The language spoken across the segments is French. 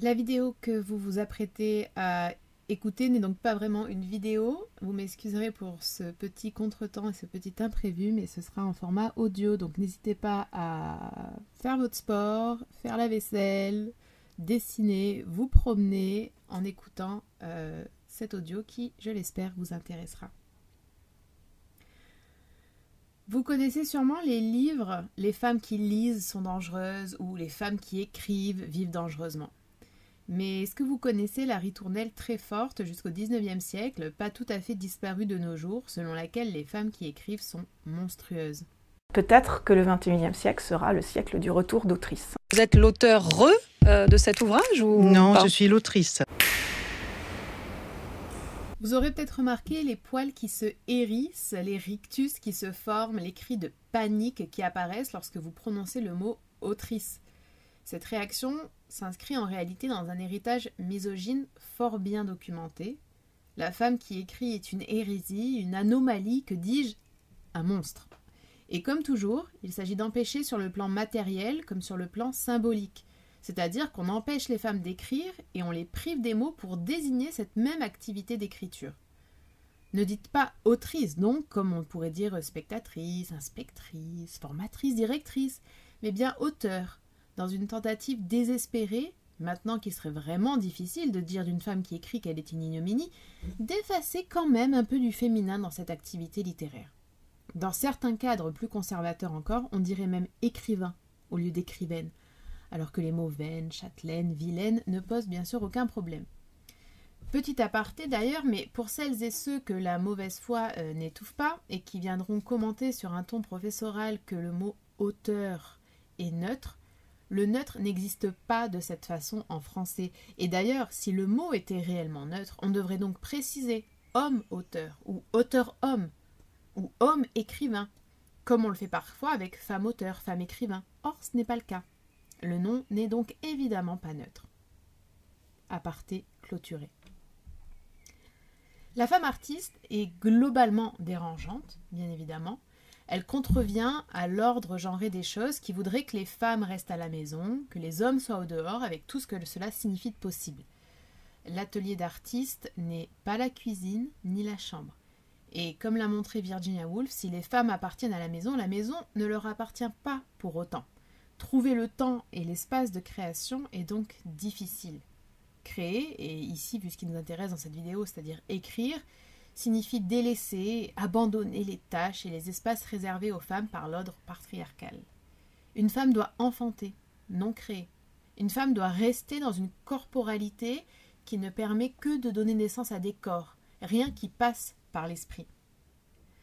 La vidéo que vous vous apprêtez à écouter n'est donc pas vraiment une vidéo. Vous m'excuserez pour ce petit contretemps et ce petit imprévu, mais ce sera en format audio. Donc n'hésitez pas à faire votre sport, faire la vaisselle, dessiner, vous promener en écoutant cet audio qui, je l'espère, vous intéressera. Vous connaissez sûrement les livres « Les femmes qui lisent sont dangereuses » ou « Les femmes qui écrivent vivent dangereusement ». Mais est-ce que vous connaissez la ritournelle très forte jusqu'au 19e siècle, pas tout à fait disparue de nos jours, selon laquelle les femmes qui écrivent sont monstrueuses? Peut-être que le 21e siècle sera le siècle du retour d'autrice. Vous êtes l'auteur de cet ouvrage ou Non, pas? je suis l'autrice. Vous aurez peut-être remarqué les poils qui se hérissent, les rictus qui se forment, les cris de panique qui apparaissent lorsque vous prononcez le mot « autrice ». Cette réaction s'inscrit en réalité dans un héritage misogyne fort bien documenté. La femme qui écrit est une hérésie, une anomalie, que dis-je, un monstre. Et comme toujours, il s'agit d'empêcher sur le plan matériel comme sur le plan symbolique. C'est-à-dire qu'on empêche les femmes d'écrire et on les prive des mots pour désigner cette même activité d'écriture. Ne dites pas autrice donc, comme on pourrait dire spectatrice, inspectrice, formatrice, directrice, mais bien auteur, dans une tentative désespérée, maintenant qu'il serait vraiment difficile de dire d'une femme qui écrit qu'elle est une ignominie, d'effacer quand même un peu du féminin dans cette activité littéraire. Dans certains cadres plus conservateurs encore, on dirait même écrivain au lieu d'écrivaine, alors que les mots vaine, châtelaine, vilaine ne posent bien sûr aucun problème. Petit aparté d'ailleurs, mais pour celles et ceux que la mauvaise foi n'étouffe pas et qui viendront commenter sur un ton professoral que le mot auteur est neutre, le neutre n'existe pas de cette façon en français. Et d'ailleurs, si le mot était réellement neutre, on devrait donc préciser homme-auteur, ou auteur-homme, ou homme-écrivain, comme on le fait parfois avec femme-auteur, femme-écrivain. Or, ce n'est pas le cas. Le nom n'est donc évidemment pas neutre. Aparté clôturé. La femme artiste est globalement dérangeante, bien évidemment. Elle contrevient à l'ordre genré des choses qui voudrait que les femmes restent à la maison, que les hommes soient au dehors, avec tout ce que cela signifie de possible. L'atelier d'artiste n'est pas la cuisine ni la chambre. Et comme l'a montré Virginia Woolf, si les femmes appartiennent à la maison ne leur appartient pas pour autant. Trouver le temps et l'espace de création est donc difficile. Créer, et ici, vu ce qui nous intéresse dans cette vidéo, c'est-à-dire écrire, signifie délaisser, abandonner les tâches et les espaces réservés aux femmes par l'ordre patriarcal. Une femme doit enfanter, non créer. Une femme doit rester dans une corporalité qui ne permet que de donner naissance à des corps, rien qui passe par l'esprit.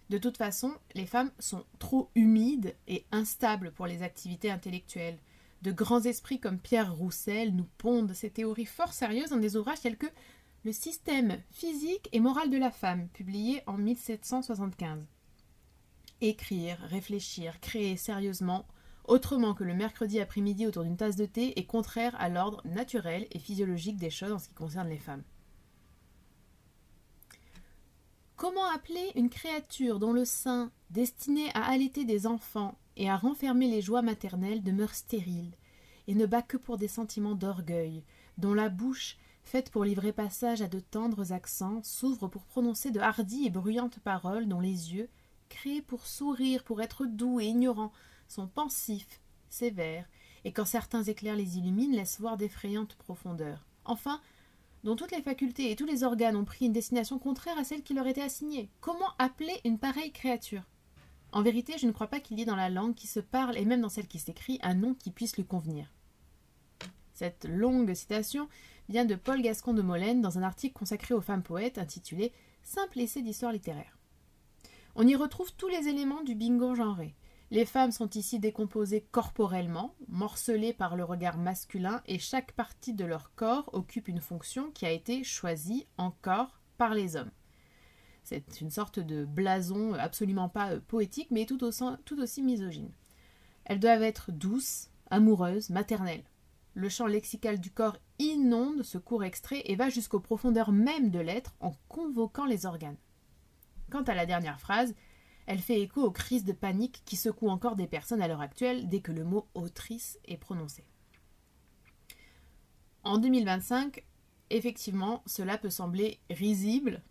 De toute façon, les femmes sont trop humides et instables pour les activités intellectuelles. De grands esprits comme Pierre Roussel nous pondent ces théories fort sérieuses dans des ouvrages tels que Le système physique et moral de la femme, publié en 1775. Écrire, réfléchir, créer sérieusement, autrement que le mercredi après-midi autour d'une tasse de thé, est contraire à l'ordre naturel et physiologique des choses en ce qui concerne les femmes. Comment appeler une créature dont le sein, destiné à allaiter des enfants et à renfermer les joies maternelles, demeure stérile et ne bat que pour des sentiments d'orgueil, dont la bouche, faite pour livrer passage à de tendres accents, s'ouvre pour prononcer de hardies et bruyantes paroles, dont les yeux, créés pour sourire, pour être doux et ignorants, sont pensifs, sévères, et quand certains éclairs les illuminent, laissent voir d'effrayantes profondeurs. Enfin, dont toutes les facultés et tous les organes ont pris une destination contraire à celle qui leur était assignée. Comment appeler une pareille créature? En vérité, je ne crois pas qu'il y ait dans la langue qui se parle, et même dans celle qui s'écrit, un nom qui puisse lui convenir. Cette longue citation vient de Paul Gascon de Molène dans un article consacré aux femmes poètes intitulé « Simple essai d'histoire littéraire ». On y retrouve tous les éléments du bingo genré. Les femmes sont ici décomposées corporellement, morcelées par le regard masculin, et chaque partie de leur corps occupe une fonction qui a été choisie encore par les hommes. C'est une sorte de blason absolument pas poétique, mais tout aussi misogyne. Elles doivent être douces, amoureuses, maternelles. Le champ lexical du corps inonde ce court extrait et va jusqu'aux profondeurs même de l'être en convoquant les organes. Quant à la dernière phrase, elle fait écho aux crises de panique qui secouent encore des personnes à l'heure actuelle dès que le mot « autrice » est prononcé. En 2025, effectivement, cela peut sembler risible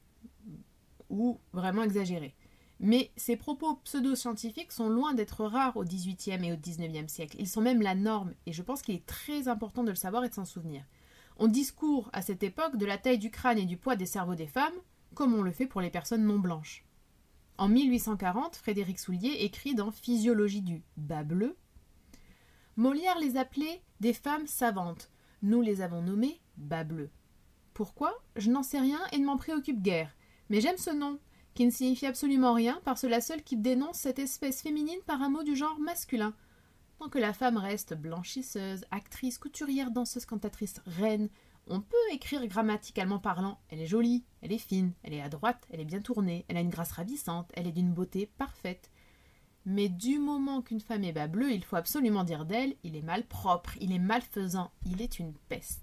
ou vraiment exagéré. Mais ces propos pseudo-scientifiques sont loin d'être rares au XVIIIe et au XIXe siècle. Ils sont même la norme, et je pense qu'il est très important de le savoir et de s'en souvenir. On discourt à cette époque de la taille du crâne et du poids des cerveaux des femmes, comme on le fait pour les personnes non blanches. En 1840, Frédéric Soulier écrit dans Physiologie du bas bleu « Molière les appelait des femmes savantes. Nous les avons nommées bas bleu. Pourquoi? Je n'en sais rien et ne m'en préoccupe guère. Mais j'aime ce nom, qui ne signifie absolument rien, par cela seul qui dénonce cette espèce féminine par un mot du genre masculin. Tant que la femme reste blanchisseuse, actrice, couturière, danseuse, cantatrice, reine, on peut écrire grammaticalement parlant. Elle est jolie, elle est fine, elle est à droite, elle est bien tournée, elle a une grâce ravissante, elle est d'une beauté parfaite. Mais du moment qu'une femme est bas bleu, il faut absolument dire d'elle, il est malpropre, il est malfaisant, il est une peste. »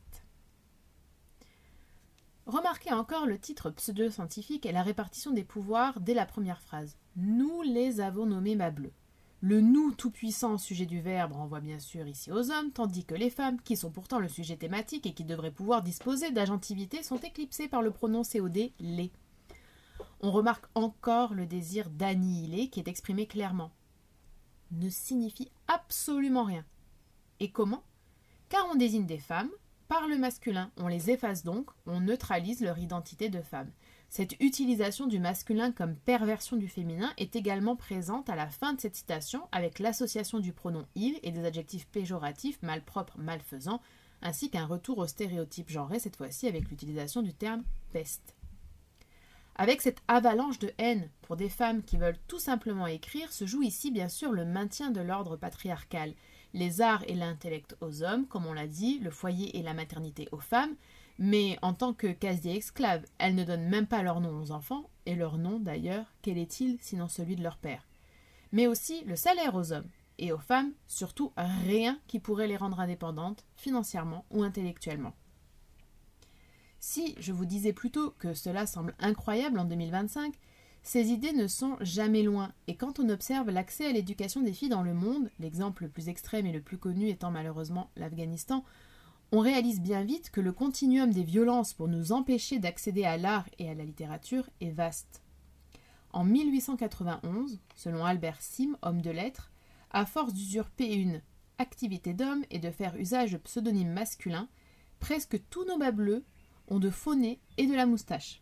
Remarquez encore le titre pseudo-scientifique et la répartition des pouvoirs dès la première phrase. Nous les avons nommés bas bleu. Le nous tout-puissant au sujet du verbe renvoie bien sûr ici aux hommes, tandis que les femmes, qui sont pourtant le sujet thématique et qui devraient pouvoir disposer d'agentivité, sont éclipsées par le pronom COD, les. On remarque encore le désir d'annihiler qui est exprimé clairement. Ne signifie absolument rien. Et comment? Car on désigne des femmes. Par le masculin, on les efface donc, on neutralise leur identité de femme. Cette utilisation du masculin comme perversion du féminin est également présente à la fin de cette citation avec l'association du pronom « il » et des adjectifs péjoratifs, malpropres, malfaisants, ainsi qu'un retour au stéréotype genré, cette fois-ci avec l'utilisation du terme « peste ». Avec cette avalanche de haine pour des femmes qui veulent tout simplement écrire, se joue ici bien sûr le maintien de l'ordre patriarcal. Les arts et l'intellect aux hommes, comme on l'a dit, le foyer et la maternité aux femmes, mais en tant que casier-esclaves, elles ne donnent même pas leur nom aux enfants, et leur nom d'ailleurs, quel est-il sinon celui de leur père? Mais aussi le salaire aux hommes, et aux femmes, surtout rien qui pourrait les rendre indépendantes, financièrement ou intellectuellement. Si je vous disais plutôt que cela semble incroyable en 2025, ces idées ne sont jamais loin, et quand on observe l'accès à l'éducation des filles dans le monde, l'exemple le plus extrême et le plus connu étant malheureusement l'Afghanistan, on réalise bien vite que le continuum des violences pour nous empêcher d'accéder à l'art et à la littérature est vaste. En 1891, selon Albert Sim, homme de lettres, à force d'usurper une activité d'homme et de faire usage de pseudonymes masculins, presque tous nos bas bleus ont de faux nez et de la moustache.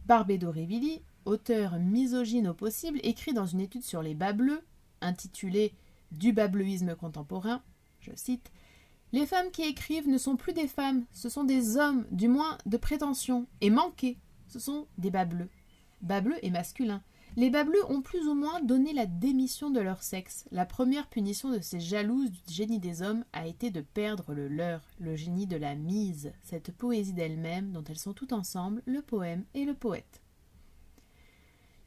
Barbé Aurevilly, auteur misogyne au possible, écrit dans une étude sur les bas bleus, intitulée « Du bas-bleuisme contemporain », je cite, « Les femmes qui écrivent ne sont plus des femmes, ce sont des hommes, du moins de prétention, et manqués, ce sont des bas bleus. Bas bleu est masculin. Les bas bleus ont plus ou moins donné la démission de leur sexe. La première punition de ces jalouses du génie des hommes a été de perdre le leur, le génie de la mise, cette poésie d'elles-mêmes dont elles sont toutes ensemble, le poème et le poète.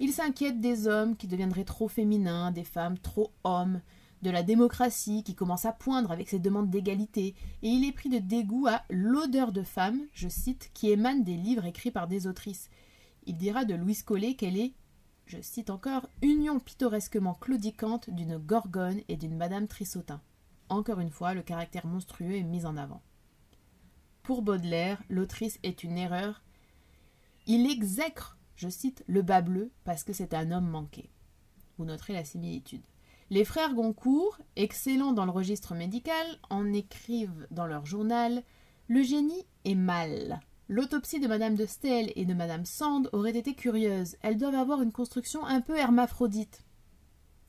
Ils s'inquiètent des hommes qui deviendraient trop féminins, des femmes trop hommes, de la démocratie qui commence à poindre avec ses demandes d'égalité, et il est pris de dégoût à l'odeur de femme, je cite, qui émane des livres écrits par des autrices. Il dira de Louise Collet qu'elle est, je cite encore, « union pittoresquement claudicante d'une Gorgone et d'une Madame Trissotin ». Encore une fois, le caractère monstrueux est mis en avant. Pour Baudelaire, l'autrice est une erreur. Il exècre, je cite, le bas bleu parce que c'est un homme manqué. Vous noterez la similitude. Les frères Goncourt, excellents dans le registre médical, en écrivent dans leur journal « Le génie est mal ». L'autopsie de Madame de Staël et de Madame Sand aurait été curieuse. Elles doivent avoir une construction un peu hermaphrodite.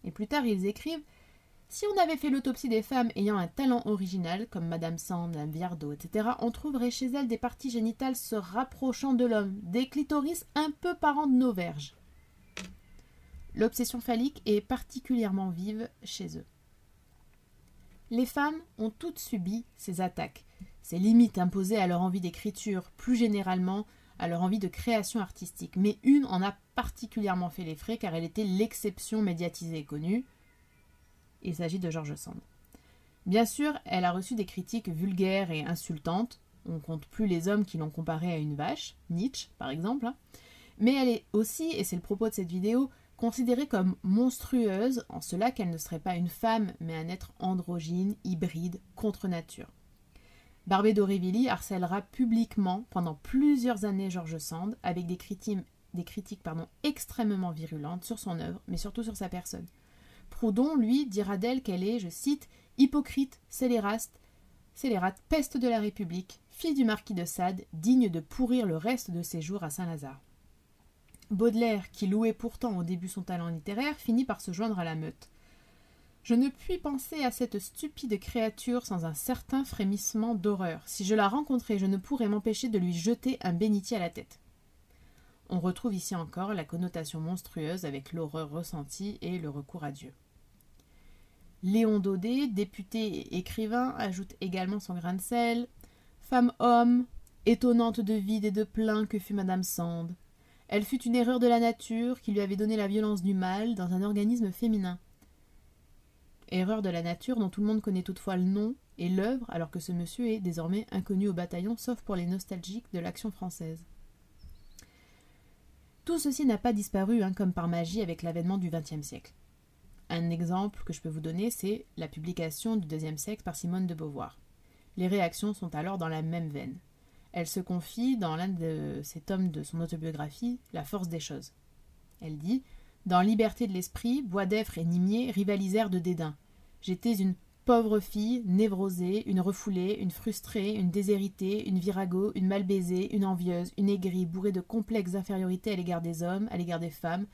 Et plus tard, ils écrivent « Si on avait fait l'autopsie des femmes ayant un talent original, comme Madame Sand, Madame Viardot, etc., on trouverait chez elles des parties génitales se rapprochant de l'homme, des clitoris un peu parents de nos verges. » L'obsession phallique est particulièrement vive chez eux. Les femmes ont toutes subi ces attaques, ces limites imposées à leur envie d'écriture, plus généralement à leur envie de création artistique. Mais une en a particulièrement fait les frais car elle était l'exception médiatisée et connue. Il s'agit de George Sand. Bien sûr, elle a reçu des critiques vulgaires et insultantes. On ne compte plus les hommes qui l'ont comparée à une vache, Nietzsche par exemple. Mais elle est aussi, et c'est le propos de cette vidéo, considérée comme monstrueuse en cela qu'elle ne serait pas une femme mais un être androgyne, hybride, contre nature. Barbé d'Aurevilly harcèlera publiquement pendant plusieurs années George Sand avec des critiques extrêmement virulentes sur son œuvre, mais surtout sur sa personne. Proudhon, lui, dira d'elle qu'elle est, je cite, « hypocrite, scélérate, peste de la République, fille du marquis de Sade, digne de pourrir le reste de ses jours à Saint-Lazare. » Baudelaire, qui louait pourtant au début son talent littéraire, finit par se joindre à la meute. « Je ne puis penser à cette stupide créature sans un certain frémissement d'horreur. Si je la rencontrais, je ne pourrais m'empêcher de lui jeter un bénitier à la tête. » On retrouve ici encore la connotation monstrueuse avec l'horreur ressentie et le recours à Dieu. Léon Daudet, député et écrivain, ajoute également son grain de sel. « Femme-homme, étonnante de vide et de plein que fut Madame Sand. Elle fut une erreur de la nature qui lui avait donné la violence du mal dans un organisme féminin. » Erreur de la nature dont tout le monde connaît toutefois le nom et l'œuvre, alors que ce monsieur est désormais inconnu au bataillon, sauf pour les nostalgiques de l'Action française. Tout ceci n'a pas disparu comme par magie avec l'avènement du XXe siècle. Un exemple que je peux vous donner, c'est la publication du Deuxième sexe par Simone de Beauvoir. Les réactions sont alors dans la même veine. Elle se confie dans l'un de ces tomes de son autobiographie, La force des choses. Elle dit « Dans Liberté de l'esprit, Boisdeffre et Nimier rivalisèrent de dédain. J'étais une pauvre fille, névrosée, une refoulée, une frustrée, une déshéritée, une virago, une mal baisée, une envieuse, une aigrie, bourrée de complexes infériorités à l'égard des hommes, à l'égard des femmes.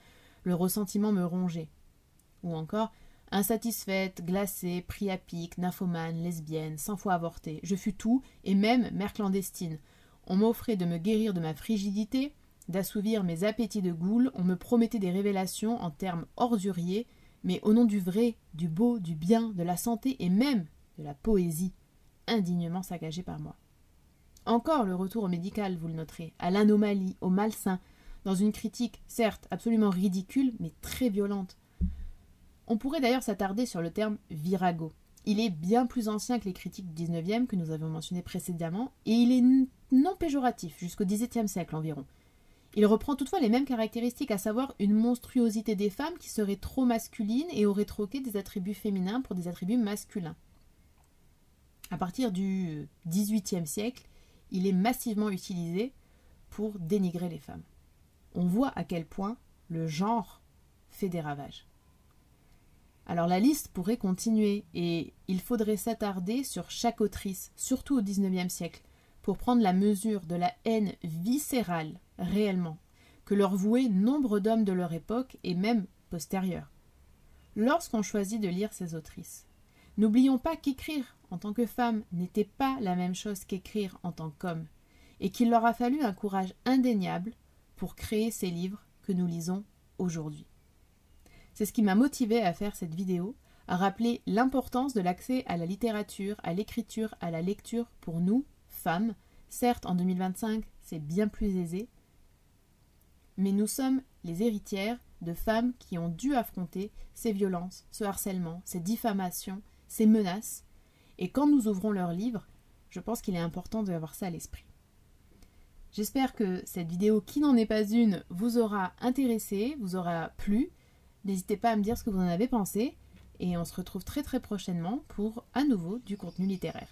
Le ressentiment me rongeait. » Ou encore « Insatisfaite, glacée, pris à pic, nymphomane, lesbienne, 100 fois avortée. Je fus tout, et même mère clandestine. On m'offrait de me guérir de ma frigidité, d'assouvir mes appétits de goule, on me promettait des révélations en termes orduriers, mais au nom du vrai, du beau, du bien, de la santé et même de la poésie, indignement saccagée par moi. » Encore le retour au médical, vous le noterez, à l'anomalie, au malsain, dans une critique, certes absolument ridicule, mais très violente. On pourrait d'ailleurs s'attarder sur le terme « virago ». Il est bien plus ancien que les critiques du XIXe que nous avons mentionnées précédemment, et il est non péjoratif jusqu'au XVIIe siècle environ. Il reprend toutefois les mêmes caractéristiques, à savoir une monstruosité des femmes qui serait trop masculine et aurait troqué des attributs féminins pour des attributs masculins. À partir du XVIIIe siècle, il est massivement utilisé pour dénigrer les femmes. On voit à quel point le genre fait des ravages. Alors la liste pourrait continuer et il faudrait s'attarder sur chaque autrice, surtout au XIXe siècle, pour prendre la mesure de la haine viscérale, réellement, que leur vouaient nombre d'hommes de leur époque et même postérieurs. Lorsqu'on choisit de lire ces autrices, n'oublions pas qu'écrire en tant que femme n'était pas la même chose qu'écrire en tant qu'homme, et qu'il leur a fallu un courage indéniable pour créer ces livres que nous lisons aujourd'hui. C'est ce qui m'a motivée à faire cette vidéo, à rappeler l'importance de l'accès à la littérature, à l'écriture, à la lecture pour nous, femmes. Certes, en 2025, c'est bien plus aisé, mais nous sommes les héritières de femmes qui ont dû affronter ces violences, ce harcèlement, ces diffamations, ces menaces. Et quand nous ouvrons leurs livres, je pense qu'il est important d'avoir ça à l'esprit. J'espère que cette vidéo, qui n'en est pas une, vous aura intéressé, vous aura plu. N'hésitez pas à me dire ce que vous en avez pensé et on se retrouve très très prochainement pour à nouveau du contenu littéraire.